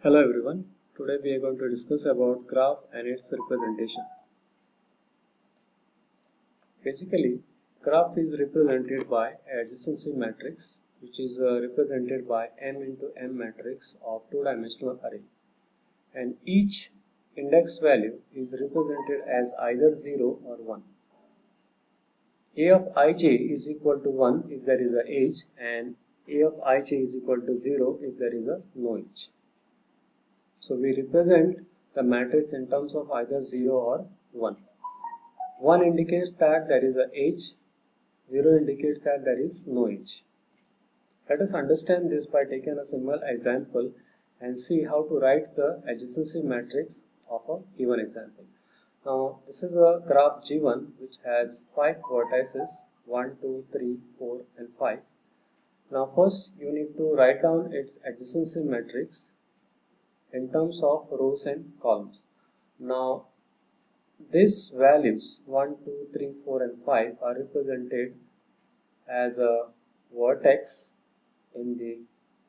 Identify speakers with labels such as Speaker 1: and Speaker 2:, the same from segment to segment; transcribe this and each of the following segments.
Speaker 1: Hello everyone. Today we are going to discuss about graph and its representation. Basically, graph is represented by adjacency matrix, which is represented by m into m matrix of two-dimensional array, and each index value is represented as either 0 or 1. A of ij is equal to 1 if there is a edge, and A of ij is equal to 0 if there is a no edge. So we represent the matrix in terms of either 0 or 1. 1 indicates that there is a edge, 0 indicates that there is no edge. Let us understand this by taking a simple example and see how to write the adjacency matrix of a given example. Now this is a graph G1 which has 5 vertices 1, 2, 3, 4 and 5. Now first you need to write down its adjacency matrix in terms of rows and columns. Now these values 1, 2, 3, 4 and 5 are represented as a vertex in the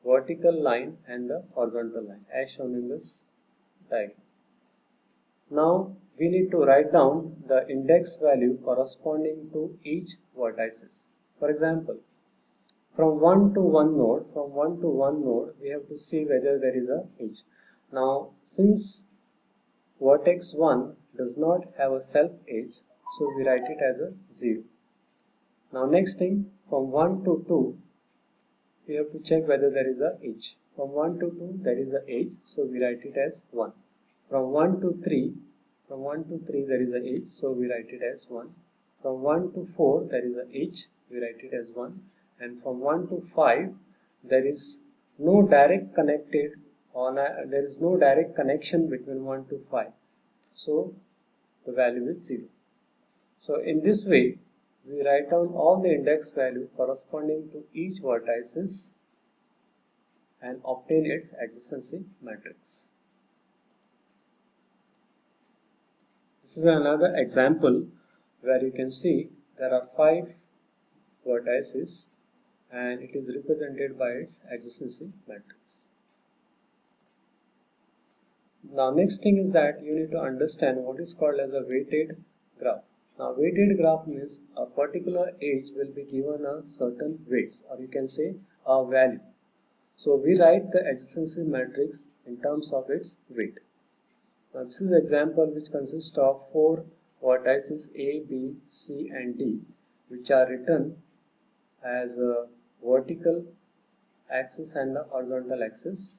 Speaker 1: vertical line and the horizontal line as shown in this diagram. Now we need to write down the index value corresponding to each vertices. For example, from 1 to 1 node, we have to see whether there is a edge. Now since vertex 1 does not have a self edge, so we write it as a 0. Now next thing, from 1 to 2, we have to check whether there is a edge. From 1 to 2 there is a edge, so we write it as 1. From 1 to 3 there is a edge, so we write it as 1. From 1 to 4 there is a edge, we write it as 1. And from 1 to 5 there is no direct connection between 1 to 5. So the value is 0. So in this way we write down all the index value corresponding to each vertices and obtain its adjacency matrix. This is another example where you can see there are 5 vertices and it is represented by its adjacency matrix. Now next thing is that you need to understand what is called as a weighted graph. Now weighted graph means a particular edge will be given a certain weights, or you can say a value. So we write the adjacency matrix in terms of its weight. Now this is an example which consists of 4 vertices A, B, C and D, which are written as a vertical axis and a horizontal axis.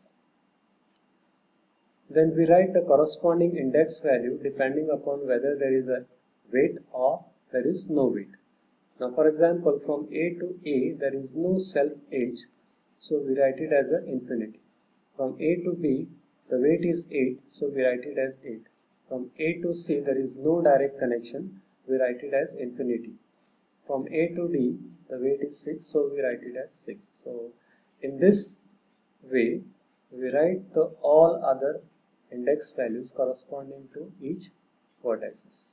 Speaker 1: Then we write the corresponding index value depending upon whether there is a weight or there is no weight. Now for example, from A to A there is no self edge, so we write it as an infinity. From A to B the weight is 8, so we write it as 8. From A to C there is no direct connection, we write it as infinity. From A to D the weight is 6, so we write it as 6. So in this way we write the all other index values corresponding to each vertices.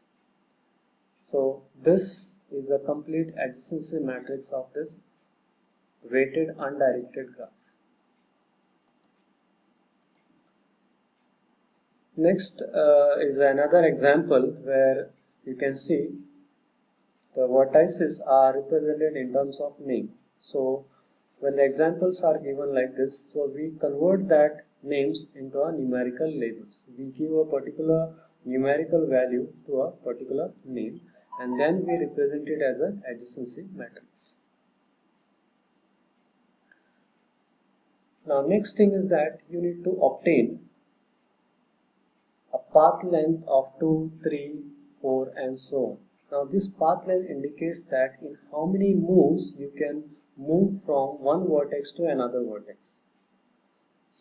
Speaker 1: So this is a complete adjacency matrix of this weighted undirected graph. Next is another example where you can see the vertices are represented in terms of name. So when the examples are given like this, so we convert that names into a numerical labels. We give a particular numerical value to a particular name and then we represent it as an adjacency matrix. Now next thing is that you need to obtain a path length of 2, 3, 4 and so on. Now this path length indicates that in how many moves you can move from one vertex to another vertex.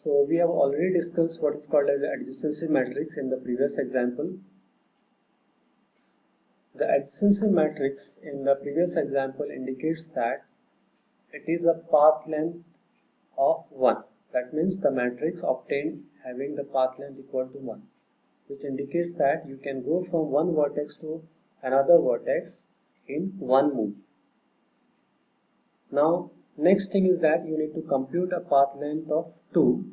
Speaker 1: So we have already discussed what is called as the adjacency matrix in the previous example. The adjacency matrix in the previous example indicates that it is a path length of 1. That means the matrix obtained having the path length equal to 1, which indicates that you can go from one vertex to another vertex in one move. Now next thing is that you need to compute a path length of 2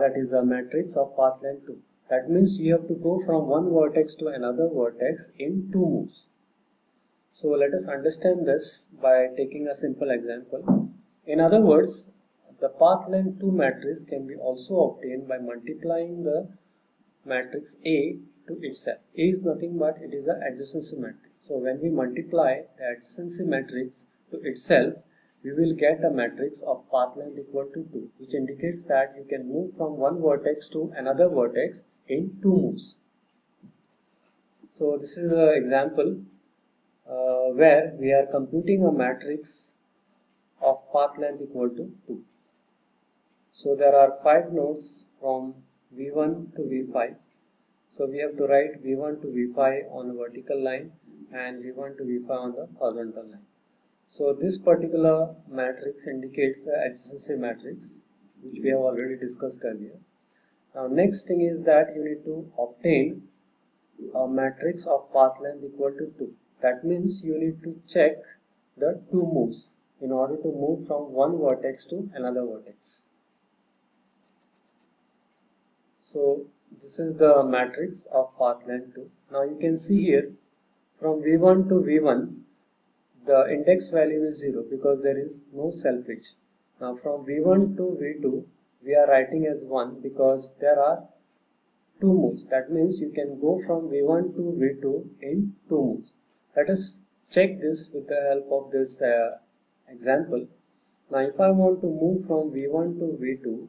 Speaker 1: that is a matrix of path length 2. That means you have to go from one vertex to another vertex in 2 moves. So let us understand this by taking a simple example. In other words, the path length 2 matrix can be also obtained by multiplying the matrix A to itself. A is nothing but it is an adjacency matrix. So when we multiply the adjacency matrix to itself, we will get a matrix of path length equal to 2, which indicates that you can move from one vertex to another vertex in 2 moves. So this is an example where we are computing a matrix of path length equal to 2. So there are 5 nodes from V1 to V5. So we have to write V1 to V5 on a vertical line and V1 to V5 on the horizontal line. So this particular matrix indicates the adjacency matrix, which we have already discussed earlier. Now next thing is that you need to obtain a matrix of path length equal to 2. That means you need to check the 2 moves in order to move from one vertex to another vertex. So this is the matrix of path length 2. Now you can see here from V1 to V1 the index value is 0 because there is no self edge. Now from V1 to V2 we are writing as 1 because there are 2 moves. That means you can go from V1 to V2 in 2 moves. Let us check this with the help of this example. Now if I want to move from V1 to V2,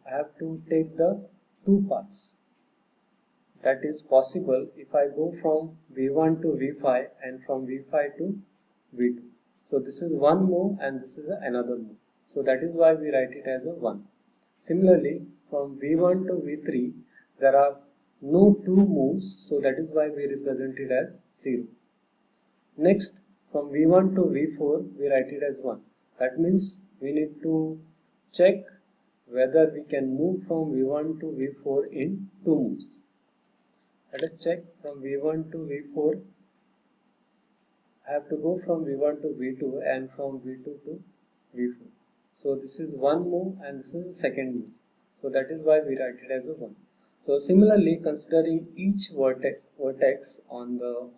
Speaker 1: I have to take the 2 paths. That is possible if I go from V1 to V5 and from V5 to V2. So this is one move and this is another move. So that is why we write it as a 1. Similarly, from V1 to V3, there are no 2 moves, so that is why we represent it as 0. Next, from V1 to V4, we write it as 1. That means we need to check whether we can move from V1 to V4 in 2 moves. Let us check from V1 to V4. I have to go from V1 to V2 and from V2 to V4. So this is one move and this is the second move. So that is why we write it as a 1. So similarly, considering each vertex on the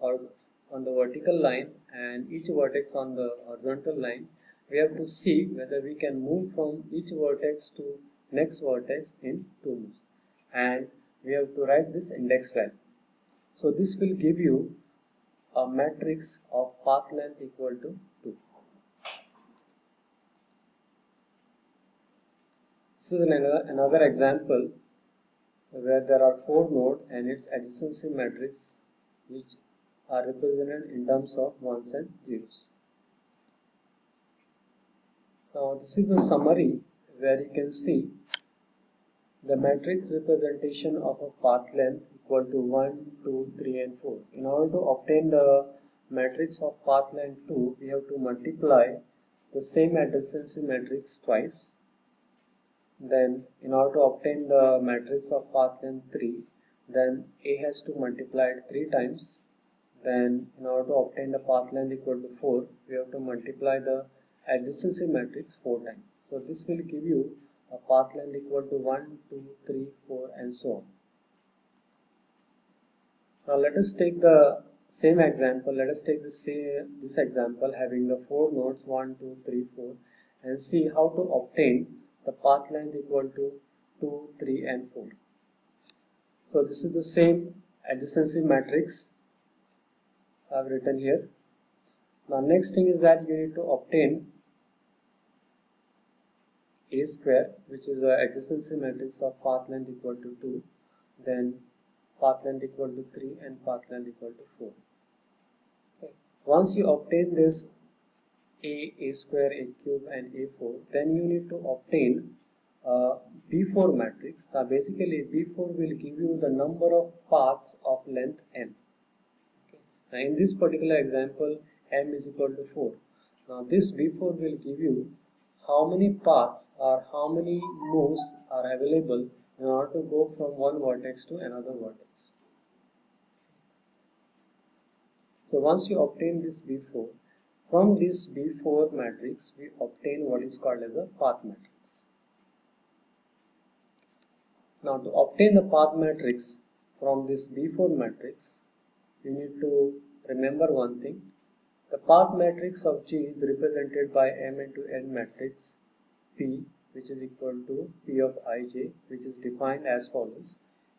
Speaker 1: vertical line and each vertex on the horizontal line, we have to see whether we can move from each vertex to next vertex in 2 moves. And we have to write this index value. So this will give you a matrix of path length equal to 2. This is another example where there are 4 nodes and its adjacency matrix which are represented in terms of ones and zeros. Now this is the summary where you can see the matrix representation of a path length equal to 1, 2, 3 and 4. In order to obtain the matrix of path length 2, we have to multiply the same adjacency matrix twice. Then in order to obtain the matrix of path length 3, then A has to multiply it 3 times. Then in order to obtain the path length equal to 4, we have to multiply the adjacency matrix 4 times. So this will give you a path length equal to 1, 2, 3, 4 and so on. Now let us take the same example. Let us take this example having the 4 nodes 1, 2, 3, 4 and see how to obtain the path length equal to 2, 3 and 4. So this is the same adjacency matrix I have written here. Now next thing is that you need to obtain A square, which is the adjacency matrix of path length equal to 2, then path length equal to 3 and path length equal to 4. Okay. Once you obtain this A square, A cube and A4, then you need to obtain B4 matrix. Now basically B4 will give you the number of paths of length m. Okay. Now in this particular example m is equal to 4. Now this B4 will give you how many paths or how many moves are available in order to go from one vertex to another vertex. So once you obtain this B4, from this B4 matrix we obtain what is called as a path matrix. Now to obtain the path matrix from this B4 matrix, you need to remember one thing. The path matrix of G is represented by M into N matrix P, which is equal to P of ij, which is defined as follows.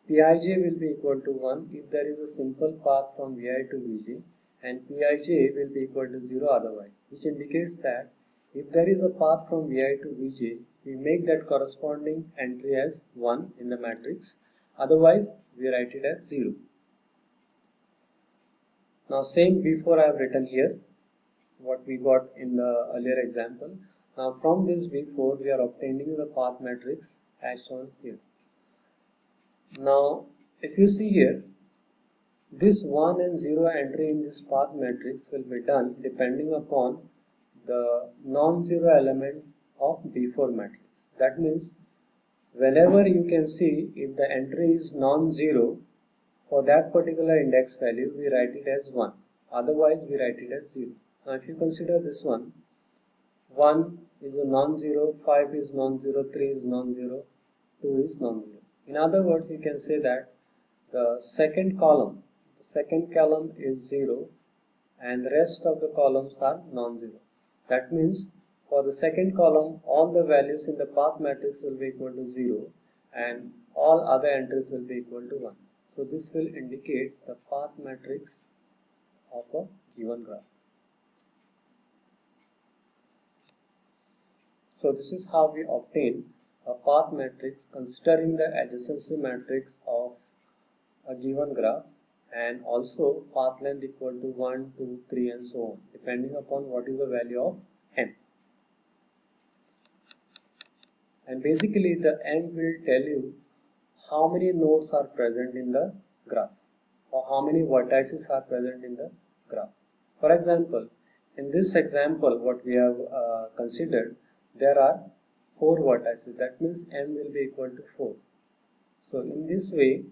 Speaker 1: Pij will be equal to 1 if there is a simple path from Vi to Vj, and Pij will be equal to 0 otherwise, which indicates that if there is a path from Vi to Vj, we make that corresponding entry as 1 in the matrix, otherwise we write it as 0. Now same before I have written here, what we got in the earlier example. Now from this B4 we are obtaining the path matrix as shown here. Now if you see here, this 1 and 0 entry in this path matrix will be done depending upon the non-zero element of B4 matrix. That means whenever you can see if the entry is non-zero, for that particular index value we write it as 1, otherwise we write it as 0. Now if you consider this one, 1 is a non-zero, 5 is non-zero, 3 is non-zero, 2 is non-zero. In other words, you can say that the second column is 0 and the rest of the columns are non-zero. That means for the second column, all the values in the path matrix will be equal to 0 and all other entries will be equal to 1. So this will indicate the path matrix of a given graph. So this is how we obtain a path matrix considering the adjacency matrix of a given graph and also path length equal to 1, 2, 3 and so on, depending upon what is the value of m. And basically the m will tell you how many nodes are present in the graph or how many vertices are present in the graph. For example, in this example what we have considered, there are 4 vertices. That means m will be equal to 4. So in this way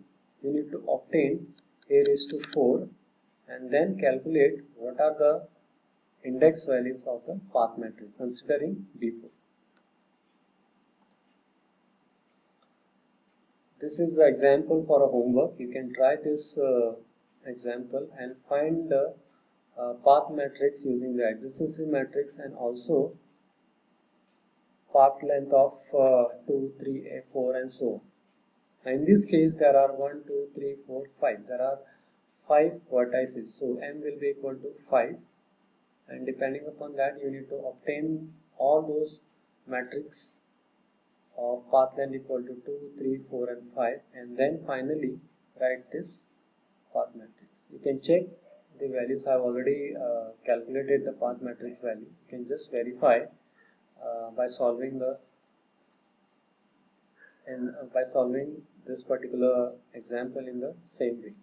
Speaker 1: you need to obtain a raised to 4 and then calculate what are the index values of the path matrix considering B4. This is the example for a homework. You can try this example and find the path matrix using the adjacency matrix and also path length of 2, 3, 4 and so on. Now in this case there are 1, 2, 3, 4, 5. There are 5 vertices. So m will be equal to 5 and depending upon that you need to obtain all those matrices of path length equal to 2, 3, 4 and 5 and then finally write this path matrix. You can check the values. I have already calculated the path matrix value. You can just verify by solving this particular example in the same way.